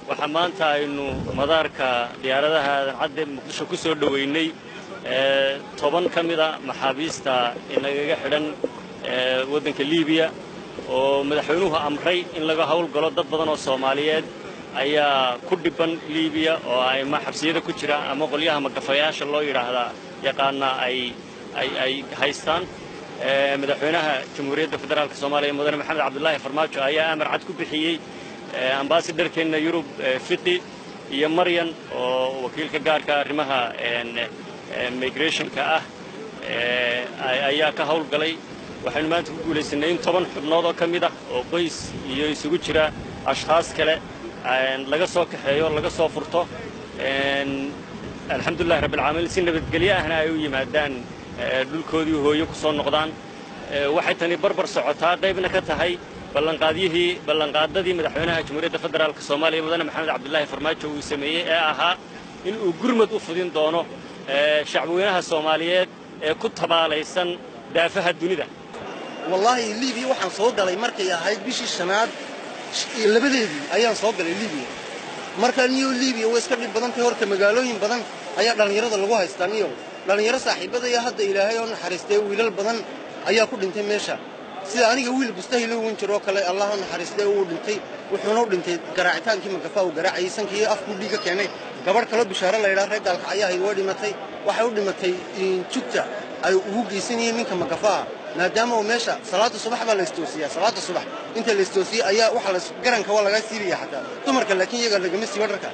waxaa maanta aynu madaarka diyaaradaha cadde muqdisho ku soo dhaweynay 10 ka mid ah maxaabiista inagaga xidhan waddanka Liibiya oo madaxweynuhu amray in laga hawl galo dad badan oo Soomaaliyeed ayaa ku dhiban Liibiya oo ay xabsiyada ku jira ama qolyaha magafayaasha loo yiraahdo yaqaana ay haystaan madaxweynaha Jamhuuriyadda Federaalka Soomaaliya mudane Maxamed Cabdullaahi Farmaajo ayaa amar cad ku bixiyay ambassador keena Yurub Fiti iyo Maryan oo wakiilka gaarka arrimaha migration ka ah ayaa ka hawl galay waxaan maanta ku guuleysanay 10 xubnood oo kamid ah oo qoys iyo isugu jira ashxaas kale laga soo kaxeeyo laga soo furto alxamdulillah rabbil caalamiin si nabadgelyo ahna ay u yimaadaan dhulkoodii hooyo ku soo noqdaan waxay tani barbar socotaa qaybna ka tahay ballanqaadadii madaxweynaha Jamhuuriyadda Federaalka Soomaaliya mudane Maxamed Cabdullaahi Farmaajo uu sameeyay ee ahaa in uu gurmad u fudin doono shacabweynaha Soomaaliyeed ee ku tabaalaysan daafaha dunida wallahi Liibiya waxaan soo galay markay ahayd bishii shanaad labadeedii ayaan soo galay Liibiya marka Liibiya way iska dhib badan tahay horta magaalooyin badan ayaa dhalinyarada lagu haystaa iyo dhalinyaro saaxiibada hadda Ilaahay oo naxariistay wiilal badan ayaa ku dhintay meesha sida aniga wiil bustahil uu jiro kale Allah naxariistay uu dhintay wuxuuna u dhintay garaacitaankii magafa uu garaacay sankii afku dhiga keenay gabar kale bishaara la yiraahdo reer dalka ayaa ay dhimatay waxay u dhimatay jugta ay ugu geysanayeen ninka magafa maadaama uu meesha salaada subax baa la istoosiyaa salaada subax inta la istoosiyo ayaa waxa la garanka waa laga siibiyaa xataa dumarka laakiin iyaga laga ma sii wadarka